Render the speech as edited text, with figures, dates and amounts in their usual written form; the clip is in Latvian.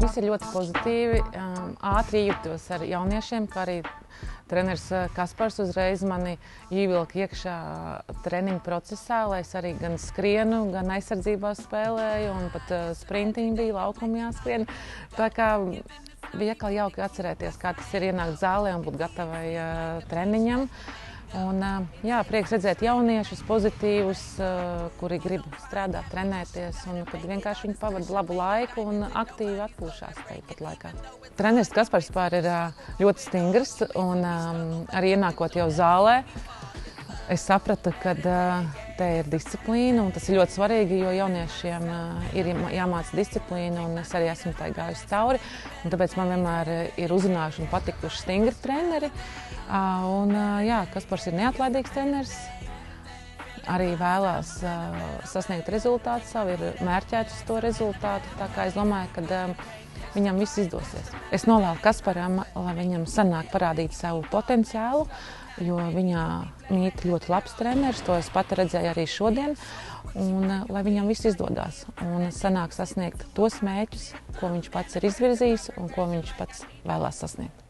Viss ir ļoti pozitīvi. Ātri iejutos ar jauniešiem, kā arī treneris Kaspars uzreiz mani ievilka iekšā treniņu procesā, lai es arī gan skrienu, gan aizsardzībā spēlēju, un pat sprintiņi bija, laukumi jāskrien. Tā kā bija atkal jauki atcerēties, kā tas ir ienākt zālē un būt gatavai treniņam. Un, jā, prieks redzēt jauniešus, pozitīvus, kuri grib strādāt, trenēties, un kad vienkārši viņi pavada labu laiku un aktīvi atpūšās tāpat laikā. Treneris Kaspars ir ļoti stingrs, un arī ienākot jau zālē, es sapratu, ka te ir disciplīna, un tas ir ļoti svarīgi, jo jauniešiem ir jāmāca disciplīna, un es arī esmu tai gājusi cauri. Un tāpēc man vienmēr ir uzrunājuši un patikuši stingri treneri. Jā, Kaspars ir neatlaidīgs treneris, arī vēlās sasniegt rezultātu savu, ir mērķēts uz to rezultātu, tā kā es domāju, ka viņam viss izdosies. Es novēlu Kasparam, lai viņam sanāk parādīt savu potenciālu, jo viņā mīt ļoti labs treneris, to es pati redzēju arī šodien, un lai viņam viss izdodās un sanāk sasniegt tos mērķus, ko viņš pats ir izvirzījis un ko viņš pats vēlās sasniegt.